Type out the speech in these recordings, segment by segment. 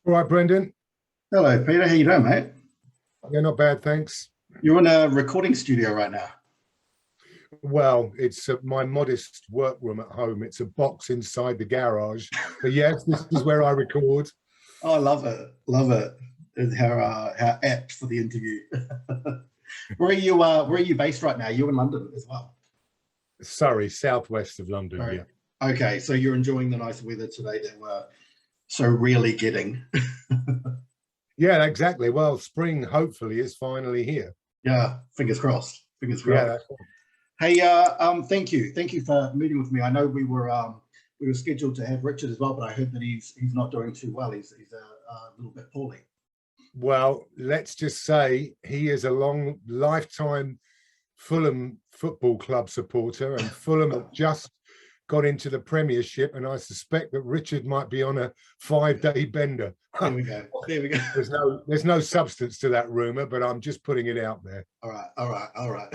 All right, Brendan. Hello, Peter. How you doing, mate? Yeah, not bad, thanks. You're in a recording studio right now. Well, it's my modest workroom at home. It's a box inside the garage. But yes, this is where I record. Oh, I love it. Love it. It's how apt for the interview. Where are you based right now? You're in London as well. Sorry, southwest of London. Right. Yeah. Okay, so you're enjoying the nice weather today that we're so rarely getting. Yeah, exactly. Well, spring hopefully is finally here. Yeah, fingers crossed. Fingers Yeah, crossed. Hey, thank you for meeting with me. I know we were scheduled to have Richard as well, but I heard that he's not doing too well. He's a little bit poorly. Well, let's just say he is a long lifetime Fulham Football Club supporter, and Fulham have just got into the Premiership, and I suspect that Richard might be on a 5-day bender. There we go. There we go. There's no substance to that rumor, but I'm just putting it out there. All right, all right, all right.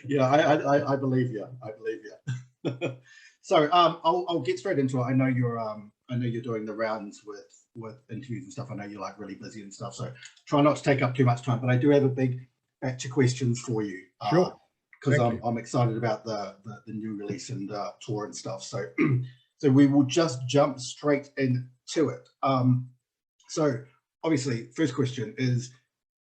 Yeah, I believe you. I believe you. So I'll get straight into it. I know you're doing the rounds with interviews and stuff. I know you're like really busy and stuff. So try not to take up too much time. But I do have a big batch of questions for you. Sure. Because I'm excited about the new release and tour and stuff. So so we will just jump straight into it. So obviously, first question is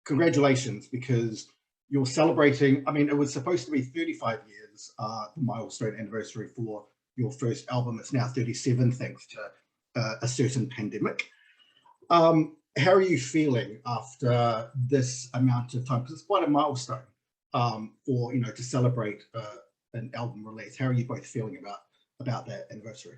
congratulations, because you're celebrating. I mean, it was supposed to be 35 years, the milestone anniversary for your first album. It's now 37 thanks to a certain pandemic. How are you feeling after this amount of time? Because it's quite a milestone. For to celebrate an album release. How are you both feeling about that anniversary?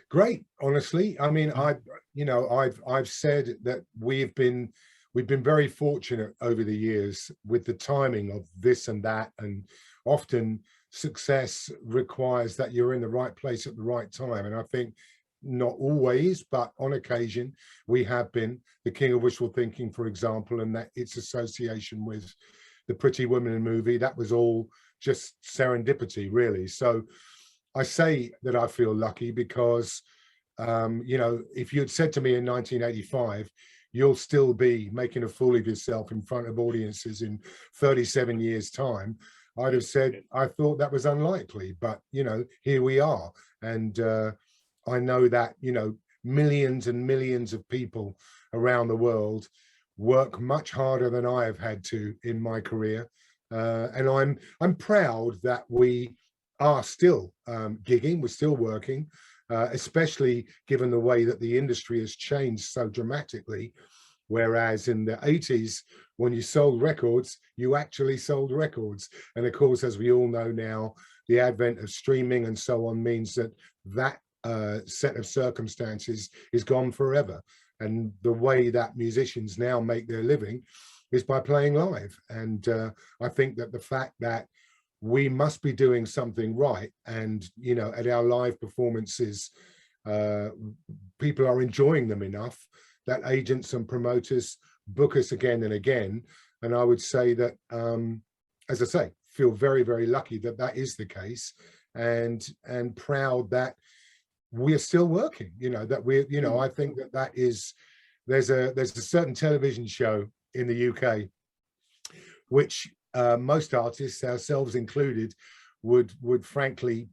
Great, honestly. I mean, I've said that we've been very fortunate over the years with the timing of this and that, and often success requires that you're in the right place at the right time. And I think not always, but on occasion, we have been. The King of Wishful Thinking, for example, and that its association with the Pretty Woman movie, that was all just serendipity, really. So I say that I feel lucky because, if you had said to me in 1985, you'll still be making a fool of yourself in front of audiences in 37 years' time, I'd have said I thought that was unlikely. But, here we are. And I know that, millions and millions of people around the world work much harder than I have had to in my career, and I'm proud that we are still gigging, we're still working, especially given the way that the industry has changed so dramatically. Whereas in the 80s, when you sold records, you actually sold records, and of course, as we all know now, the advent of streaming and so on means that set of circumstances is gone forever. And the way that musicians now make their living is by playing live. And I think that the fact that we must be doing something right, and at our live performances, people are enjoying them enough that agents and promoters book us again and again. And I would say that, as I say, feel very, very lucky that that is the case, and proud that we are still working, that we're, I think that is, there's a certain television show in the UK, which most artists, ourselves included, would frankly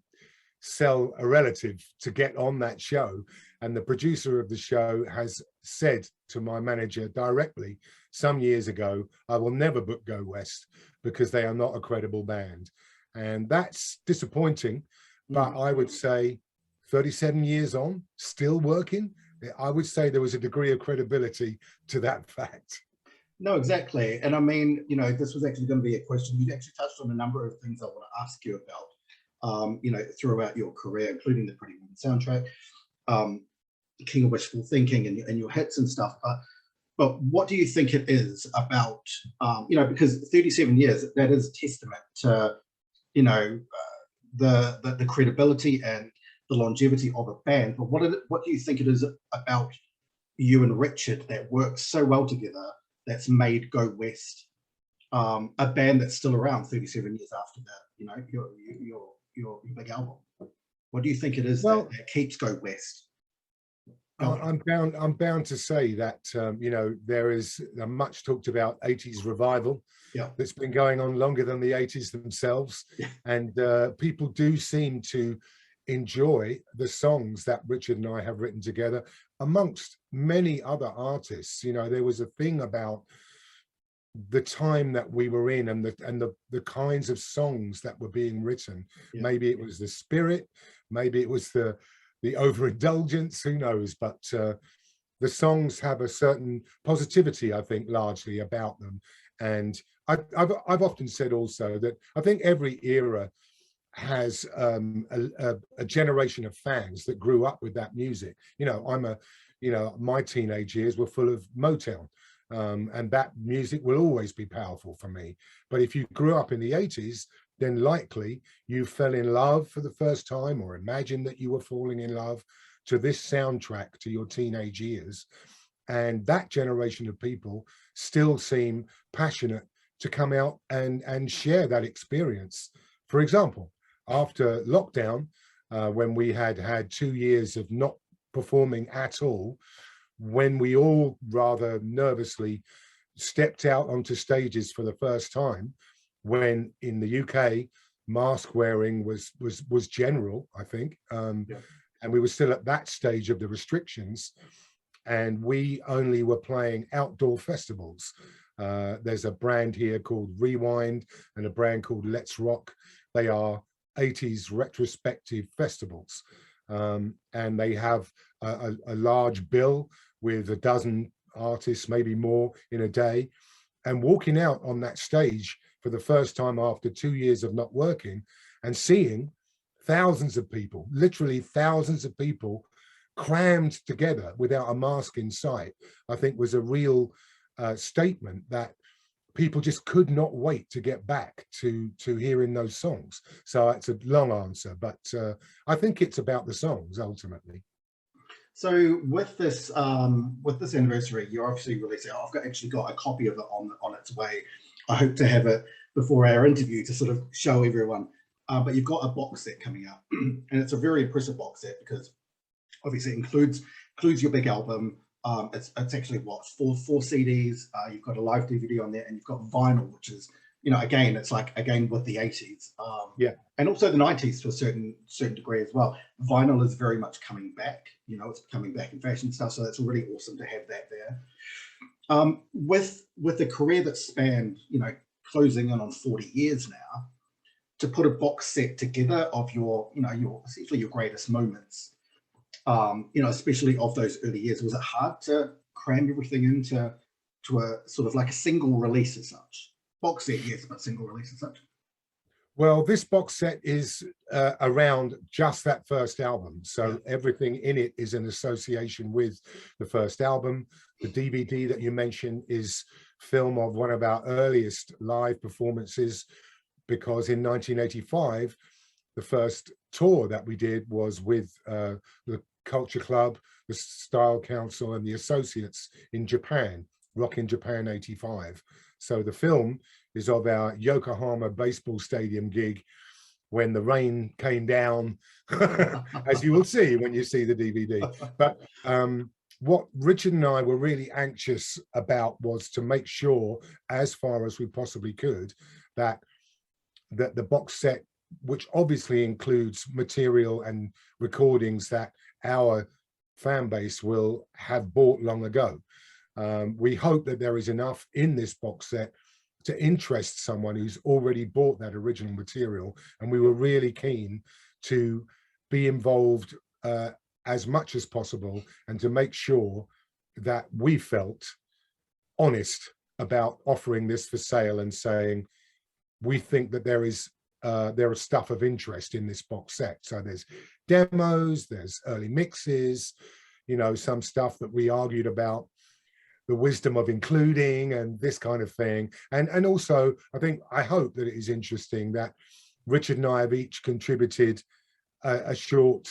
sell a relative to get on that show. And the producer of the show has said to my manager directly some years ago, I will never book Go West because they are not a credible band. And that's disappointing, but I would say 37 years on, still working, I would say there was a degree of credibility to that fact. No, exactly. And I mean, this was actually going to be a question. You'd actually touched on a number of things I want to ask you about, throughout your career, including the Pretty Woman soundtrack, King of Wishful Thinking, and your hits and stuff. But what do you think it is about, because 37 years, that is a testament to, the credibility and the longevity of a band. But what do you think it is about you and Richard that works so well together that's made Go West a band that's still around 37 years after that, your big album? What do you think it is that keeps Go West? Go on. I'm bound to say that you know, there is a much talked about 80s revival Yeah. that's been going on longer than the 80s themselves, Yeah. and people do seem to enjoy the songs that Richard and I have written together, amongst many other artists. You know, there was a thing about the time that we were in, and the kinds of songs that were being written. Yeah. Maybe it was the spirit, maybe it was the overindulgence, who knows, but the songs have a certain positivity, I think, largely about them. And I've often said also that I think every era has a generation of fans that grew up with that music. You know, you know, my teenage years were full of Motown, and that music will always be powerful for me. But if you grew up in the 80s, then likely you fell in love for the first time, or imagined that you were falling in love, to this soundtrack to your teenage years. And that generation of people still seem passionate to come out and share that experience. For example, after lockdown, when we had 2 years of not performing at all, when we all rather nervously stepped out onto stages for the first time, when in the UK mask wearing was general, I think, Yeah. and we were still at that stage of the restrictions, and we only were playing outdoor festivals. There's a brand here called Rewind and a brand called Let's Rock. They are 80s retrospective festivals, and they have a large bill with a dozen artists, maybe more, in a day. And walking out on that stage for the first time after 2 years of not working, and seeing thousands of people, literally thousands of people, crammed together without a mask in sight, I think was a real statement that people just could not wait to get back to hearing those songs. So it's a long answer, but I think it's about the songs ultimately. So with this anniversary, you're obviously releasing. Actually got a copy of it on its way. I hope to have it before our interview to sort of show everyone. But you've got a box set coming out, and it's a very impressive box set because obviously it includes your big album. It's actually what, four CDs. You've got a live DVD on there, and you've got vinyl, which is, you know, again, it's like again with the 80s, Yeah, and also the 90s to a certain degree as well. Vinyl is very much coming back. You know, it's coming back in fashion stuff, so that's really awesome to have that there. With a career that spanned, you know, closing in on 40 years now, to put a box set together of your, you know, your essentially your greatest moments, you know, especially of those early years, was it hard to cram everything into a sort of like a single release as such? Box set, yes, but single release as such. well, this box set is around just that first album, so Yeah. everything in it is in association with the first album. The DVD that you mentioned is film of one of our earliest live performances, because in 1985 the first tour that we did was with the Culture Club, the Style Council, and the Associates in Japan, Rock in Japan 85. So the film is of our Yokohama baseball stadium gig when the rain came down, as you will see when you see the DVD. But what Richard and I were really anxious about was to make sure, as far as we possibly could, that the box set, which obviously includes material and recordings that our fan base will have bought long ago. We hope that there is enough in this box set to interest someone who's already bought that original material. And we were really keen to be involved as much as possible, and to make sure that we felt honest about offering this for sale and saying, we think that there is stuff of interest in this box set. So there's demos, there's early mixes, you know, some stuff that we argued about the wisdom of including, and this kind of thing. And also, I hope that it is interesting that Richard and I have each contributed a short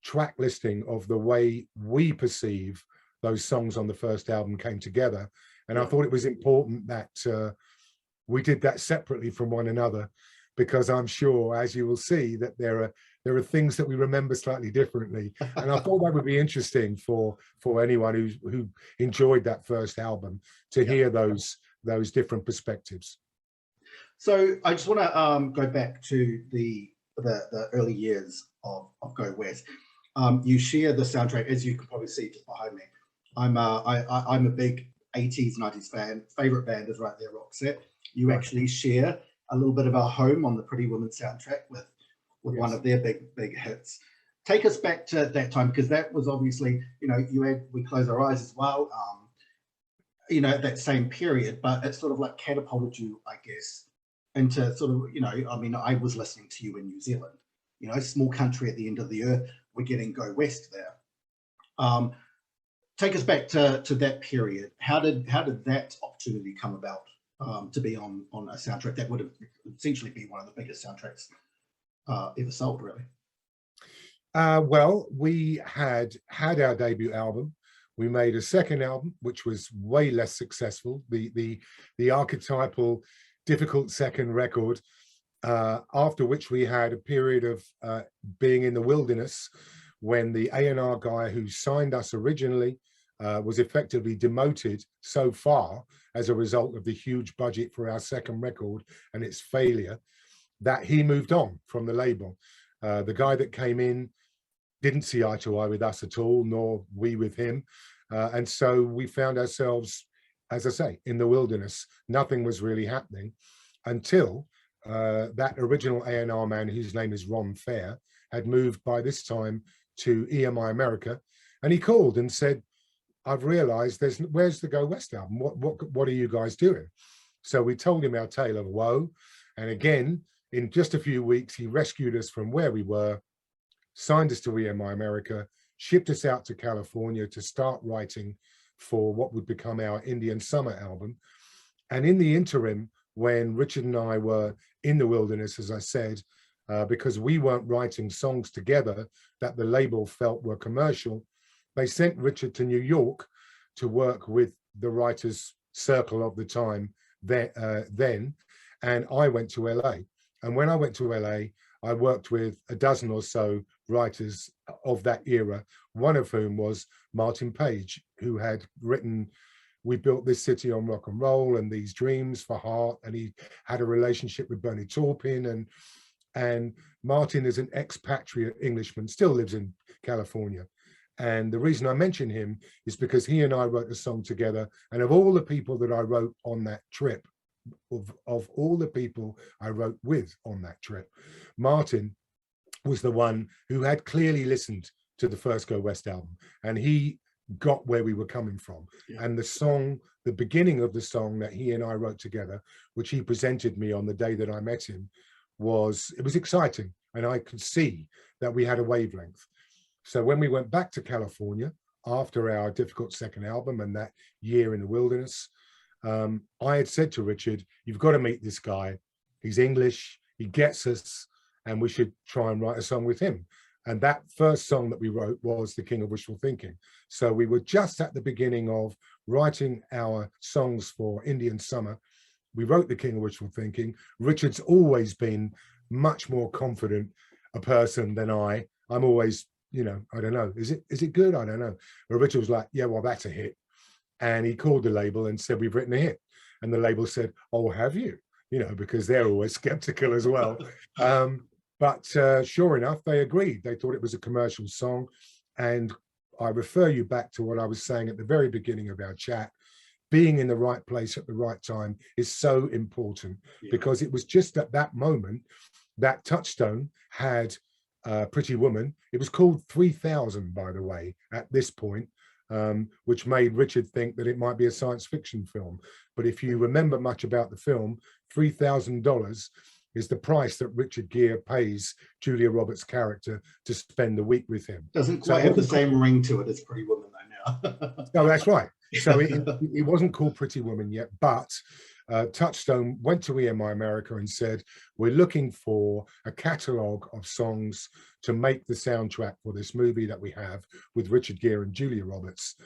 track listing of the way we perceive those songs on the first album came together. And I thought it was important that we did that separately from one another, because I'm sure, as you will see, that there there are things that we remember slightly differently. And I thought that would be interesting for anyone who enjoyed that first album to hear those different perspectives. So I just want to go back to the early years of Go West. You share the soundtrack, as you can probably see just behind me. I'm a big 80s, 90s fan. Favorite band is right there, Roxette. You actually share a little bit of our home on the Pretty Woman soundtrack with one of their big hits. Take us back to that time, because that was obviously, you know, you had We Close Our Eyes as well, you know, at that same period, but it sort of like catapulted you, I guess, into sort of, you know, I mean, I was listening to you in New Zealand, you know, small country at the end of the earth, we're getting Go West there. Take us back to that period. How did that opportunity come about to be on a soundtrack that would have essentially be one of the biggest soundtracks ever sold, really? Well, we had our debut album. We made a second album, which was way less successful. The archetypal, difficult second record. After which we had a period of being in the wilderness, when the A&R guy who signed us originally was effectively demoted so far as a result of the huge budget for our second record and its failure, that he moved on from the label. The guy that came in didn't see eye to eye with us at all, nor we with him. And so we found ourselves, as I say, in the wilderness. Nothing was really happening until that original A&R man, whose name is Ron Fair, had moved by this time to EMI America. And he called and said, I've realized where's the Go West album? What are you guys doing? So we told him our tale of woe. And again, in just a few weeks, he rescued us from where we were, signed us to EMI America, shipped us out to California to start writing for what would become our Indian Summer album. And in the interim, when Richard and I were in the wilderness, as I said, because we weren't writing songs together that the label felt were commercial, they sent Richard to New York to work with the writers' circle of the time then, and I went to LA. And when I went to LA, I worked with a dozen or so writers of that era, one of whom was Martin Page, who had written We Built This City on Rock and Roll and These Dreams for Heart, and he had a relationship with Bernie Taupin, and Martin is an expatriate Englishman, still lives in California. And the reason I mention him is because he and I wrote a song together, and of all the people that I wrote on that trip, of all the people I wrote with on that trip, Martin was the one who had clearly listened to the first Go West album, and he got where we were coming from. And the song, the beginning of the song that he and I wrote together, which he presented me on the day that I met him, was exciting, and I could see that we had a wavelength. So when we went back to California after our difficult second album and that year in the wilderness, I had said to Richard, you've got to meet this guy. He's English, he gets us, and we should try and write a song with him. And that first song that we wrote was The King of Wishful Thinking. So we were just at the beginning of writing our songs for Indian Summer. We wrote The King of Wishful Thinking. Richard's always been much more confident a person than I. I'm always, you know, I don't know, is it good? I don't know. But Richard was like, yeah, well, that's a hit. And he called the label and said, we've written a hit. And the label said, oh, have you? You know, because they're always skeptical as well. But sure enough, they agreed. They thought it was a commercial song. And I refer you back to what I was saying at the very beginning of our chat. Being in the right place at the right time is so important, because it was just at that moment that Touchstone had Pretty Woman. It was called 3000, by the way, at this point, which made Richard think that it might be a science fiction film. But if you remember much about the film, $3,000 is the price that Richard Gere pays Julia Roberts' character to spend the week with him. Doesn't quite have the same ring to it as Pretty Woman though now. No, that's right. So it wasn't called Pretty Woman yet, but Touchstone went to EMI America and said, we're looking for a catalogue of songs to make the soundtrack for this movie that we have with Richard Gere and Julia Roberts.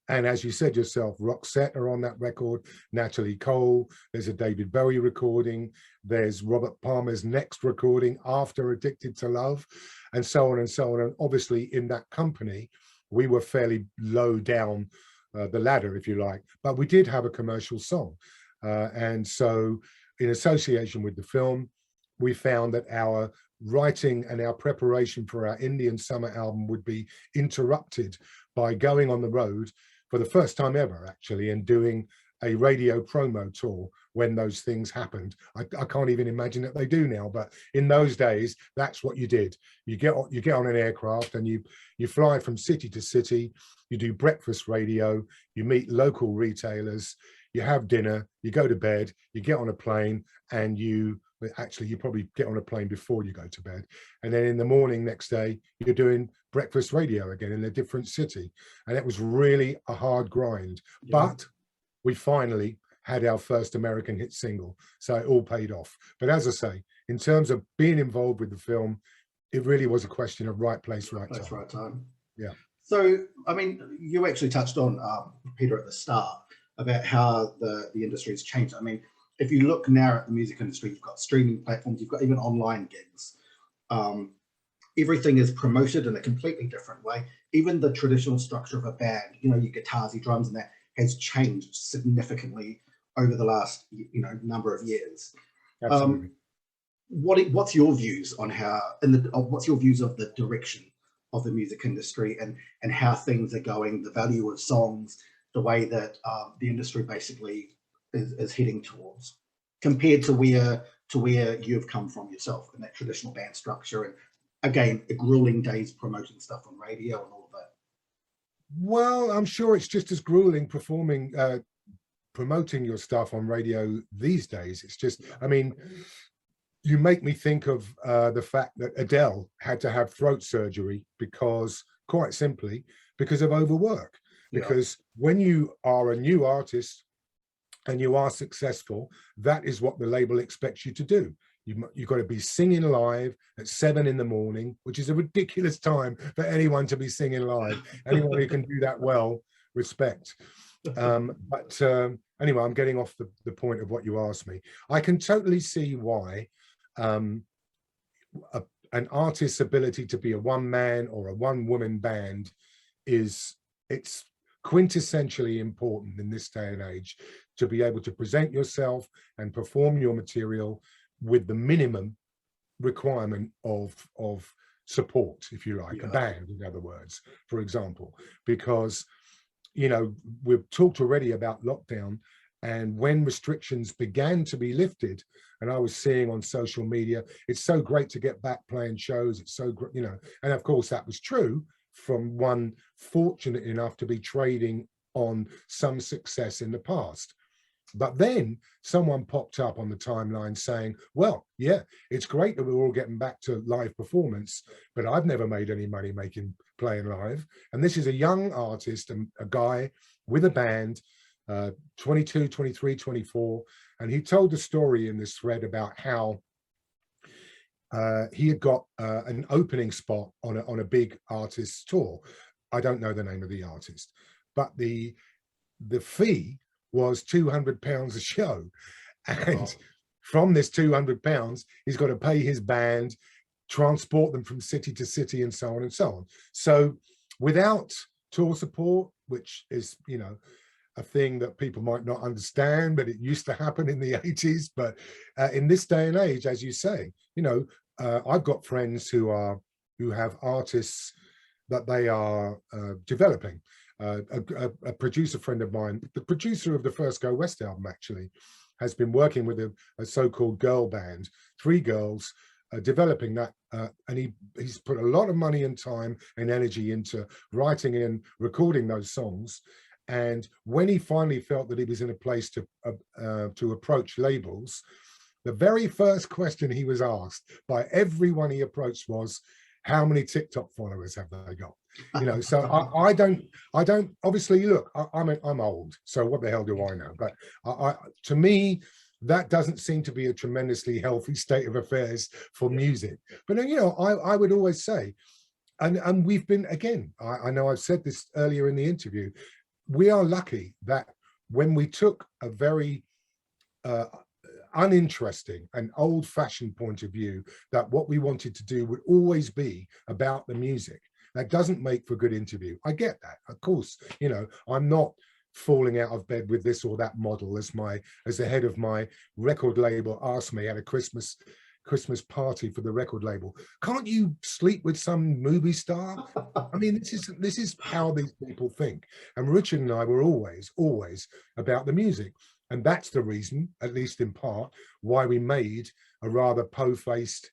And as you said yourself, Roxette are on that record, Natalie Cole, there's a David Bowie recording, there's Robert Palmer's next recording after Addicted to Love, and so on and so on. And obviously in that company, we were fairly low down the ladder, if you like, but we did have a commercial song. And so in association with the film, we found that our writing and our preparation for our Indian summer album would be interrupted by going on the road for the first time ever, actually, and doing a radio promo tour when those things happened. I can't even imagine that they do now, but in those days, that's what you did. You get on an aircraft and you fly from city to city, you do breakfast radio, you meet local retailers, you have dinner, you go to bed, you get on a plane, and you probably get on a plane before you go to bed. And then in the morning next day, you're doing breakfast radio again in a different city. And it was really a hard grind, but we finally had our first American hit single. So it all paid off. But as I say, in terms of being involved with the film, it really was a question of right place, right time. That's right time. Yeah. So, I mean, you actually touched on, Peter, at the start about how the industry has changed. I mean, if you look now at the music industry, you've got streaming platforms, you've got even online gigs. Everything is promoted in a completely different way. Even the traditional structure of a band, you know, your guitars, your drums, and that has changed significantly over the last, you know, number of years. Absolutely. What's your views on how, what's your views of the direction of the music industry and how things are going, the value of songs, the way that the industry basically is heading towards, compared to where you've come from yourself in that traditional band structure, and again, the grueling days promoting stuff on radio and all of that? Well, I'm sure it's just as grueling promoting your stuff on radio these days. It's just, I mean, you make me think of the fact that Adele had to have throat surgery because, quite simply, because of overwork. Because when you are a new artist and you are successful, that is what the label expects you to do. You've got to be singing live at 7 in the morning, which is a ridiculous time for anyone to be singing live. Anyone who can do that well, respect. But anyway, I'm getting off the point of what you asked me. I can totally see why an artist's ability to be a one-man or a one-woman band it's quintessentially important in this day and age, to be able to present yourself and perform your material with the minimum requirement of support, if you like, a band, in other words, for example, because, you know, we've talked already about lockdown, and when restrictions began to be lifted, and I was seeing on social media, it's so great to get back playing shows, it's so great, you know, and of course that was true from one fortunate enough to be trading on some success in the past. But then someone popped up on the timeline saying, well, yeah, it's great that we're all getting back to live performance, but I've never made any money playing live. And this is a young artist, and a guy with a band, 22, 23, 24. And he told the story in this thread about how he had got an opening spot on a big artist's tour. I don't know the name of the artist, but the fee was £200 a show, and from this £200 he's got to pay his band, transport them from city to city, and so on and so on. So without tour support, which is, you know, a thing that people might not understand, but it used to happen in the 80s. But in this day and age, as you say, you know, I've got friends who have artists that they are developing. A producer friend of mine, the producer of the first Go West album, actually has been working with a so-called girl band, 3 girls, developing that, and he's put a lot of money and time and energy into writing and recording those songs. And when he finally felt that he was in a place to approach labels, the very first question he was asked by everyone he approached was, how many TikTok followers have they got? You know, so I don't obviously, look, I'm old, so what the hell do I know? But to me, that doesn't seem to be a tremendously healthy state of affairs for music. But you know, I would always say, and we've been, again, I know I've said this earlier in the interview, we are lucky that when we took a very uh, uninteresting and old-fashioned point of view, that what we wanted to do would always be about the music, that doesn't make for good interview. I get that, of course. You know, I'm not falling out of bed with this or that model, as the head of my record label asked me at a Christmas party for the record label, can't you sleep with some movie star? I mean, this is how these people think. And Richard and I were always about the music. And that's the reason, at least in part, why we made a rather po-faced,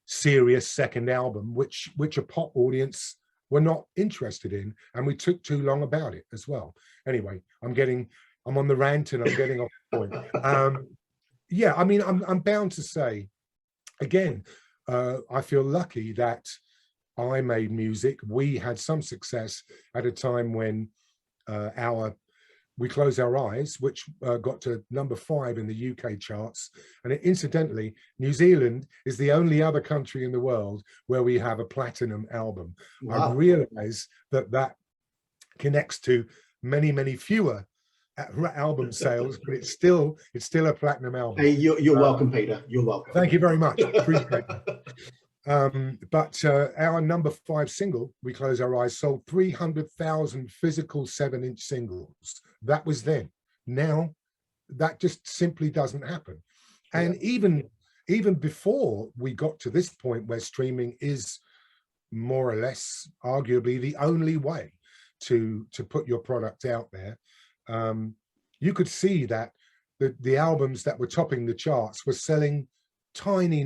serious second album, which a pop audience were not interested in, and we took too long about it as well. Anyway, I'm on the rant and I'm getting off the point. Yeah, I mean, I'm bound to say, again, I feel lucky that I made music. We had some success at a time when We Close Our Eyes, which got to #5 in the UK charts. And incidentally, New Zealand is the only other country in the world where we have a platinum album. Wow. I realize that connects to many fewer album sales, but it's still a platinum album. Hey, you're welcome, Peter. You're welcome. Thank you very much. Appreciate it. But our #5 single, We Close Our Eyes, sold 300,000 physical 7-inch singles. That was then. Now, that just simply doesn't happen. And even before we got to this point where streaming is more or less arguably the only way to put your product out there, you could see that the albums that were topping the charts were selling tiny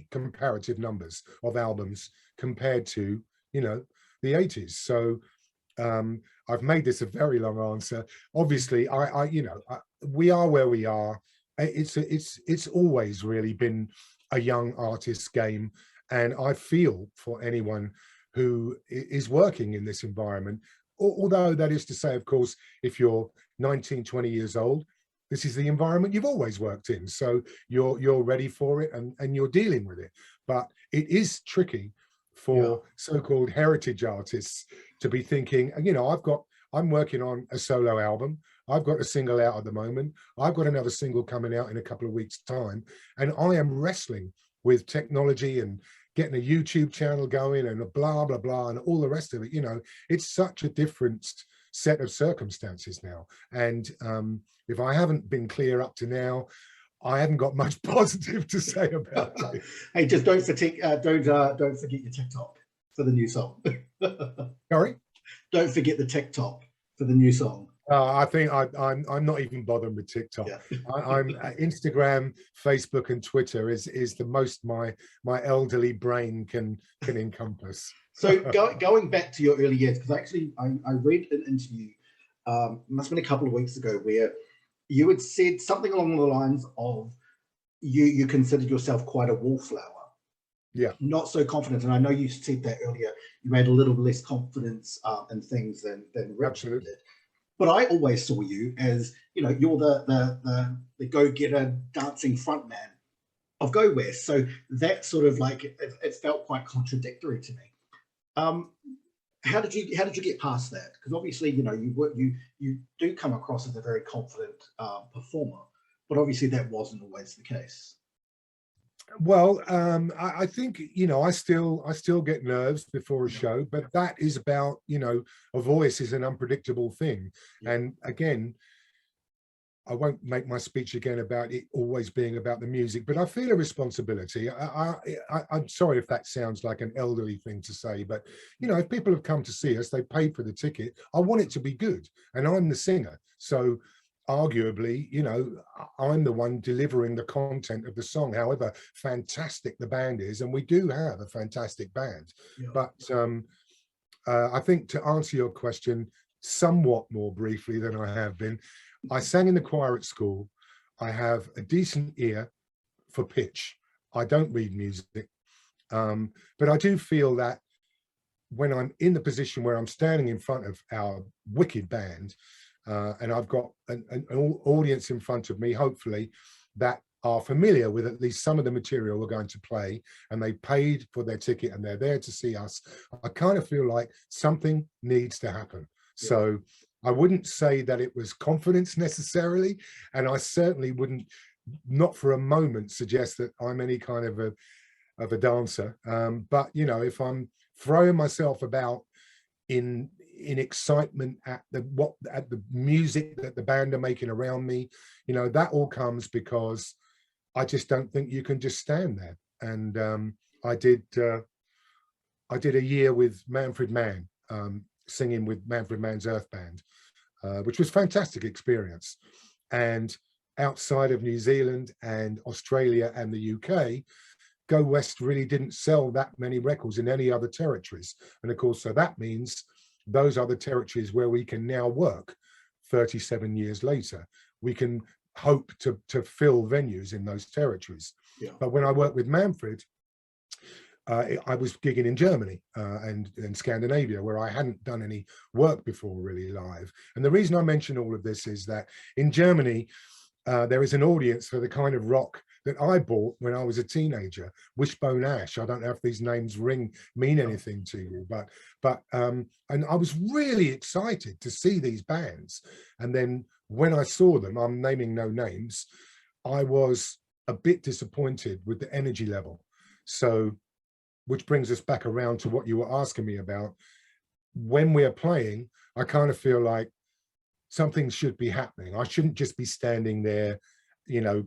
comparative numbers of albums compared to, you know, the 80s. So I've made this a very long answer. Obviously, we are where we are. It's always really been a young artist's game, and I feel for anyone who is working in this environment. Although that is to say, of course, if you're 19, 20 years old, this is the environment you've always worked in. So you're ready for it and you're dealing with it. But it is tricky for so-called heritage artists to be thinking, you know, I'm working on a solo album. I've got a single out at the moment. I've got another single coming out in a couple of weeks' time. And I am wrestling with technology and getting a YouTube channel going and blah, blah, blah, and all the rest of it. You know, it's such a different set of circumstances now. And if I haven't been clear up to now, I haven't got much positive to say about it. Hey, just don't forget your TikTok for the new song. Sorry? Don't forget the TikTok for the new song. I think I'm not even bothering with TikTok. Yeah. I'm Instagram, Facebook, and Twitter is the most my elderly brain can encompass. So going back to your early years, because actually I read an interview, must have been a couple of weeks ago, where you had said something along the lines of you considered yourself quite a wallflower. Yeah. Not so confident. And I know you said that earlier, you had a little less confidence in things than Richard did. But I always saw you as, you know, you're the go-getter dancing frontman of Go West. So that sort of like, it felt quite contradictory to me. How did you get past that? Because obviously, you know, you do come across as a very confident performer, but obviously that wasn't always the case. Well, I think, you know, I still get nerves before a show, but that is about, you know, a voice is an unpredictable thing. Yeah. And again, I won't make my speech again about it always being about the music, but I feel a responsibility. I'm sorry if that sounds like an elderly thing to say, but, you know, if people have come to see us, they paid for the ticket, I want it to be good. And I'm the singer. So arguably, you know, I'm the one delivering the content of the song, however fantastic the band is. And we do have a fantastic band. Yeah. But I think to answer your question somewhat more briefly than I have been, I sang in the choir at school. I have a decent ear for pitch. I don't read music, but I do feel that when I'm in the position where I'm standing in front of our wicked band, and I've got an audience in front of me, hopefully, that are familiar with at least some of the material we're going to play, and they paid for their ticket and they're there to see us, I kind of feel like something needs to happen. So I wouldn't say that it was confidence necessarily, and I certainly wouldn't, not for a moment, suggest that I'm any kind of a dancer. But you know, if I'm throwing myself about in excitement at the music that the band are making around me, you know, that all comes because I just don't think you can just stand there. And I did a year with Manfred Mann, singing with Manfred Mann's Earth Band, which was a fantastic experience. And outside of New Zealand and Australia and the UK, Go West really didn't sell that many records in any other territories. And of course, so that means those other territories where we can now work 37 years later, we can hope to fill venues in those territories. Yeah. But when I worked with Manfred, I was gigging in Germany and Scandinavia, where I hadn't done any work before really live. And the reason I mention all of this is that in Germany, there is an audience for the kind of rock that I bought when I was a teenager, Wishbone Ash. I don't know if these names mean anything to you, but and I was really excited to see these bands. And then when I saw them, I'm naming no names, I was a bit disappointed with the energy level. So, which brings us back around to what you were asking me about. When we are playing, I kind of feel like something should be happening. I shouldn't just be standing there. You know,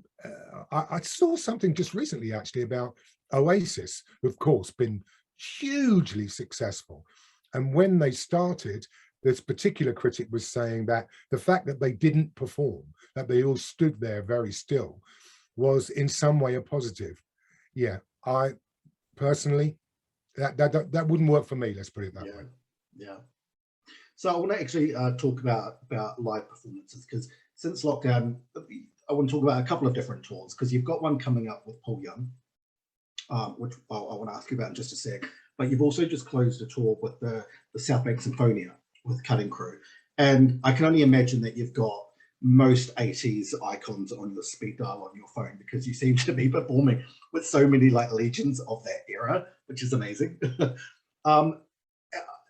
I saw something just recently actually about Oasis, who've of course been hugely successful. And when they started, this particular critic was saying that the fact that they didn't perform, that they all stood there very still, was in some way a positive. Yeah, I personally, that wouldn't work for me. Let's put it that way. Yeah. So I want to actually talk about live performances, because since lockdown, I want to talk about a couple of different tours, because you've got one coming up with Paul Young, which I want to ask you about in just a sec. But you've also just closed a tour with the South Bank Symphonia with Cutting Crew, and I can only imagine that you've got most 80s icons on your speed dial on your phone, because you seem to be performing with so many like legends of that era, which is amazing.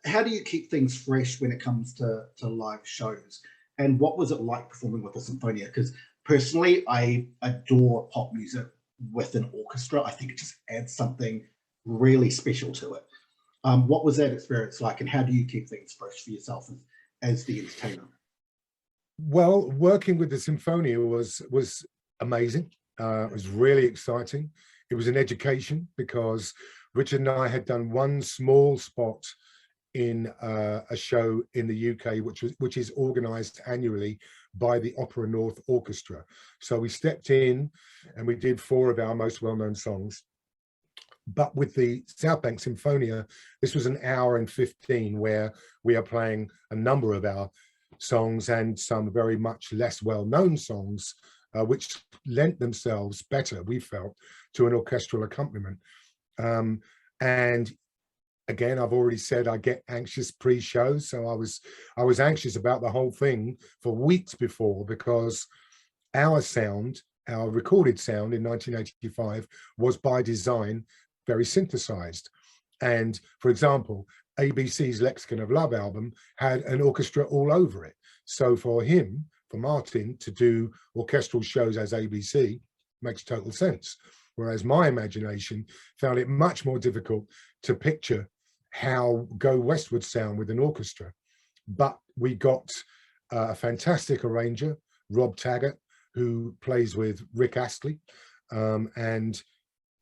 How do you keep things fresh when it comes to live shows? And what was it like performing with the Symphonia? Because personally, I adore pop music with an orchestra. I think it just adds something really special to it. What was that experience like, and how do you keep things fresh for yourself as the entertainer? Well, working with the Symphonia was amazing. It was really exciting. It was an education, because Richard and I had done one small spot in a show in the UK, which is organised annually by the Opera North Orchestra. So we stepped in and we did 4 of our most well-known songs. But with the South Bank Symphonia, this was an hour and 15 where we are playing a number of our songs and some very much less well-known songs, which lent themselves better, we felt, to an orchestral accompaniment. And again, I've already said I get anxious pre-show, so I was anxious about the whole thing for weeks before, because our sound, our recorded sound in 1985 was by design very synthesized. And for example, ABC's Lexicon of Love album had an orchestra all over it. So for Martin to do orchestral shows as ABC makes total sense. Whereas my imagination found it much more difficult to picture how Go West would sound with an orchestra. But we got a fantastic arranger, Rob Taggart, who plays with Rick Astley, and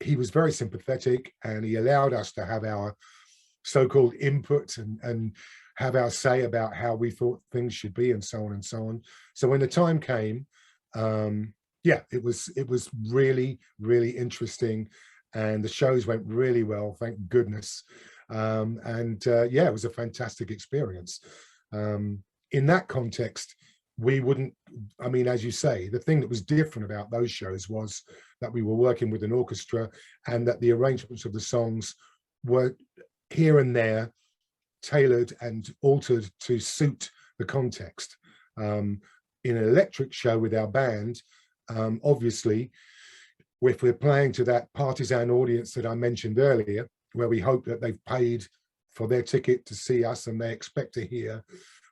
he was very sympathetic, and he allowed us to have our so-called input and have our say about how we thought things should be, and so on and so on. So when the time came, yeah, it was really, really interesting, and the shows went really well, thank goodness. Yeah, it was a fantastic experience. In that context, we wouldn't, I mean, as you say, the thing that was different about those shows was that we were working with an orchestra, and that the arrangements of the songs were here and there tailored and altered to suit the context. In an electric show with our band, obviously, if we're playing to that partisan audience that I mentioned earlier, where we hope that they've paid for their ticket to see us and they expect to hear,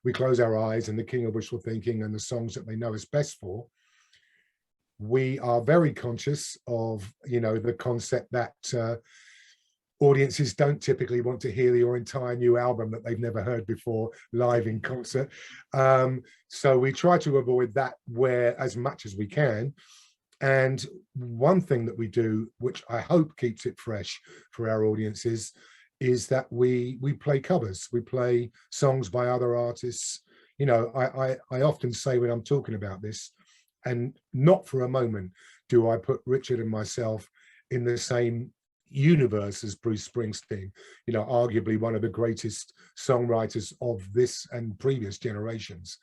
We Close Our Eyes and The King of Wishful Thinking and the songs that they know us best for. We are very conscious of, you know, the concept that audiences don't typically want to hear your entire new album that they've never heard before live in concert. So we try to avoid that where as much as we can. And one thing that we do, which I hope keeps it fresh for our audiences, is that we play covers. We play songs by other artists. You know, I often say when I'm talking about this, and not for a moment do I put Richard and myself in the same universe as Bruce Springsteen, you know, arguably one of the greatest songwriters of this and previous generations.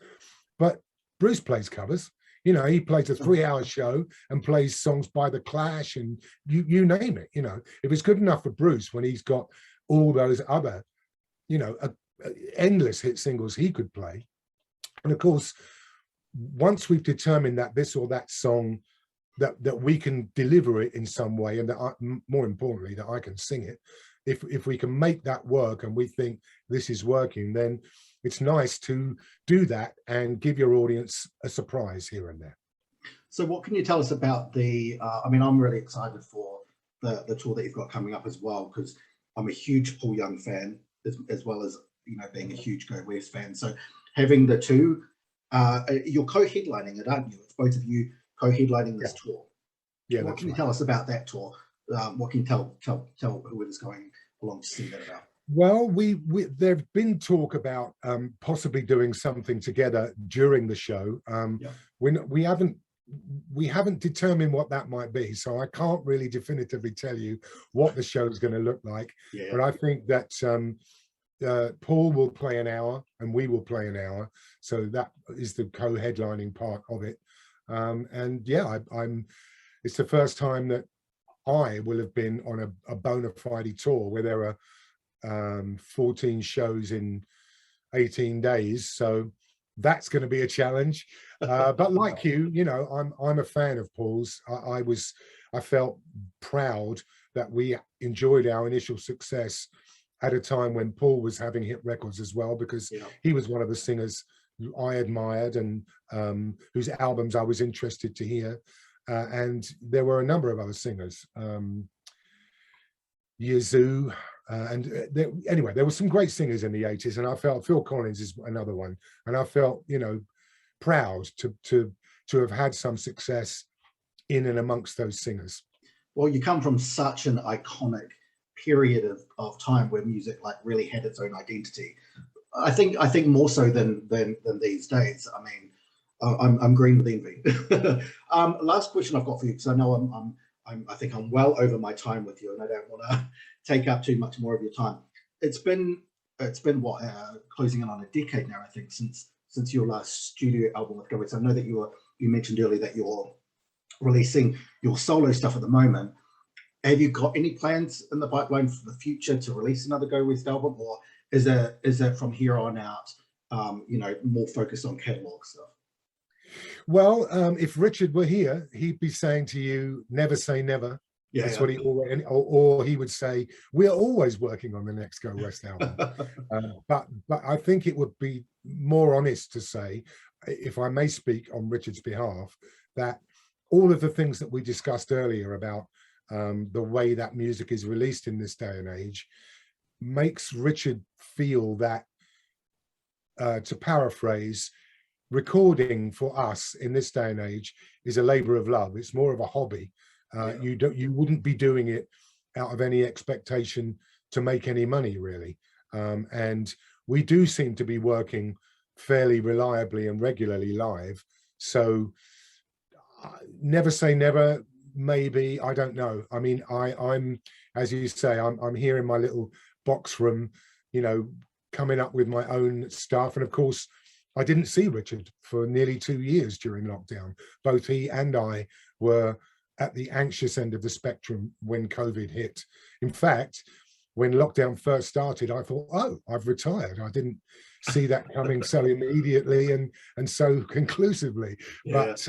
But Bruce plays covers. You know, he plays a 3-hour show and plays songs by The Clash and you name it. You know, if it's good enough for Bruce when he's got all those other, you know, endless hit singles he could play. And of course, once we've determined that this or that song, that we can deliver it in some way, and that more importantly, that I can sing it, if we can make that work and we think this is working, then it's nice to do that and give your audience a surprise here and there. So what can you tell us about the, I mean, I'm really excited for the tour that you've got coming up as well, because I'm a huge Paul Young fan, as well as, you know, being a huge Go West fan. So having the two, you're co-headlining it, aren't you? It's both of you co-headlining this tour. Yeah. What can you tell us about that tour? What can you tell who is going along to see that about? Well, there've been talk about possibly doing something together during the show. We haven't determined what that might be, so I can't really definitively tell you what the show is going to look like. But I think that Paul will play an hour and we will play an hour, so that is the co-headlining part of it. And yeah, it's the first time that I will have been on a bona fide tour where there are 14 shows in 18 days. So that's going to be a challenge. But like you know, I'm a fan of Paul's. I felt proud that we enjoyed our initial success at a time when Paul was having hit records as well, because he was one of the singers I admired and whose albums I was interested to hear. And there were a number of other singers, Yazoo, anyway, there were some great singers in the 80s, and I felt Phil Collins is another one, and I felt, you know, proud to have had some success in and amongst those singers. Well, you come from such an iconic period of time where music like really had its own identity. I think more so than these days. I mean, I'm green with envy. Last question I've got for you, because I know I think I'm well over my time with you, and I don't want to take up too much more of your time. It's been what, closing in on a decade now, I think, since your last studio album with Go West. I know that you mentioned earlier that you're releasing your solo stuff at the moment. Have you got any plans in the pipeline for the future to release another Go West album, or is that from here on out, you know, more focused on catalog stuff? Well, if Richard were here, he'd be saying to you, never say never. That's what he always, or he would say, we're always working on the next Go West album. But I think it would be more honest to say, if I may speak on Richard's behalf, that all of the things that we discussed earlier about the way that music is released in this day and age makes Richard feel that, to paraphrase, recording for us in this day and age is a labor of love. It's more of a hobby. You wouldn't be doing it out of any expectation to make any money, really. And we do seem to be working fairly reliably and regularly live. So never say never. Maybe, I don't know. I mean, I'm, as you say, I'm here in my little box room, you know, coming up with my own stuff. And of course, I didn't see Richard for nearly 2 years during lockdown. Both he and I were at the anxious end of the spectrum when COVID hit. In fact, when lockdown first started, I thought, oh, I've retired. I didn't see that coming so immediately and so conclusively. But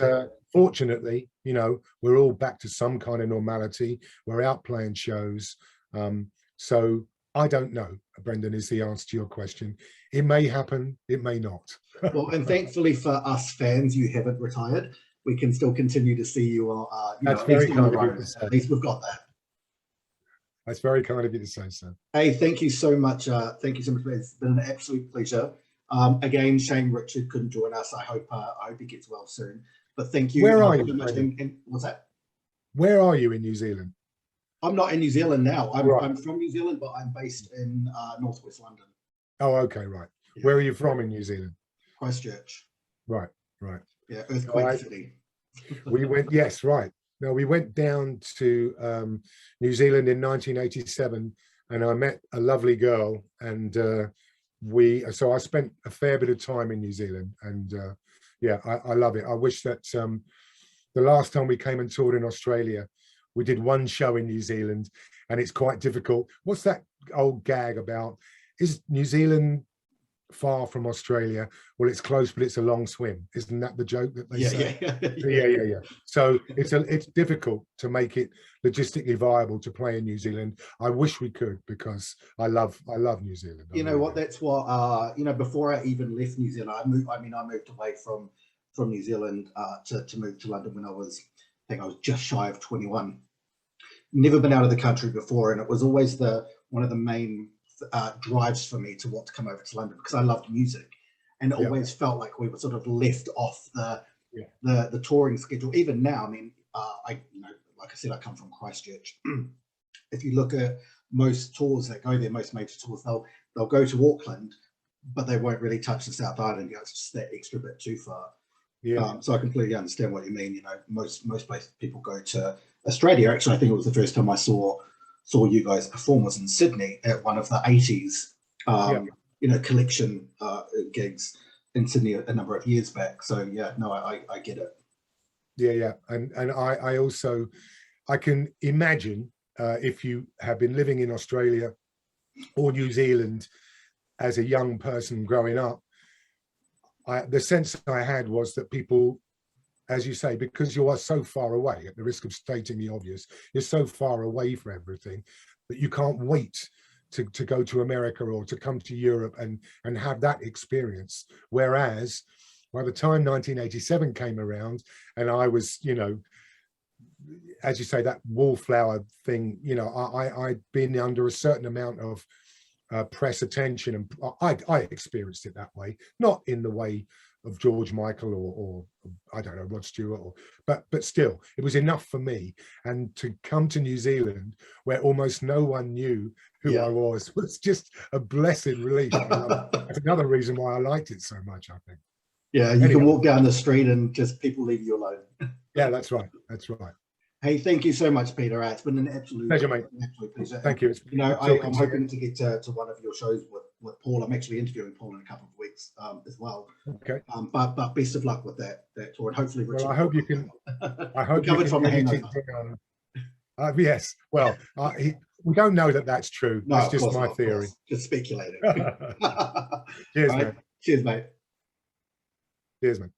fortunately, you know, we're all back to some kind of normality. We're out playing shows. So I don't know, Brendan, is the answer to your question. It may happen, it may not. Well, and thankfully for us fans, you haven't retired. We can still continue to see you, That's at least very on the kind of you road. to say. At least we've got that. That's very kind of you to say so. Hey, thank you so much. Thank you so much. It's been an absolute pleasure. Again, shame Richard couldn't join us. I hope he gets well soon. But thank you. Where are you, so much. Brendan? And what's that? Where are you in New Zealand? I'm not in New Zealand now. Right. I'm from New Zealand, but I'm based in northwest London. Oh, okay, right. Yeah. Where are you from in New Zealand? Christchurch. Right, right. Yeah, Earthquake City. We went, yes, right. No, we went down to New Zealand in 1987, and I met a lovely girl, and so I spent a fair bit of time in New Zealand, and yeah, I love it. I wish that the last time we came and toured in Australia, we did one show in New Zealand, and it's quite difficult. What's that old gag about? Is New Zealand far from Australia? Well, it's close, but it's a long swim. Isn't that the joke that they say? Yeah. So it's difficult to make it logistically viable to play in New Zealand. I wish we could, because I love New Zealand. You know what? That's what before I even left New Zealand, I moved away from New Zealand to move to London when I think I was just shy of 21. Never been out of the country before, and it was always one of the main drives for me to want to come over to London, because I loved music, and it always felt like we were sort of left off the touring schedule. Even now, I mean, like I said, I come from Christchurch. If you look at most tours that go there, most major tours, they'll go to Auckland, but they won't really touch the South Island. It's just that extra bit too far. Yeah. So I completely understand what you mean. Most places people go to Australia. Actually, I think it was the first time I saw you guys perform was in Sydney at one of the 80s collection gigs in Sydney a number of years back. So yeah, no, I get it. Yeah, and I also, I can imagine if you have been living in Australia or New Zealand as a young person growing up, the sense I had was that people, as you say, because you are so far away, at the risk of stating the obvious, you're so far away from everything that you can't wait to go to America or to come to Europe and have that experience. Whereas by the time 1987 came around, and I was, as you say, that wallflower thing, I'd been under a certain amount of press attention, and I experienced it that way, not in the way of George Michael or I don't know, Rod Stewart, but still, it was enough for me. And to come to New Zealand, where almost no one knew who I was just a blessed relief. That's another reason why I liked it so much, I think. Yeah, you can walk down the street and just people leave you alone. Yeah, that's right. That's right. Hey, thank you so much, Peter. It's been an absolute pleasure, mate. Pleasure. Thank you. I'm hoping to get to one of your shows with Paul. I'm actually interviewing Paul in a couple of weeks as well. Okay. But best of luck with that tour, and hopefully Richard. Well, I hope you can. I hope you can from the hangover. Yes. Well, we don't know that that's true. No, that's just my theory. Just speculating. Cheers, right. man. Cheers, mate. Cheers, man.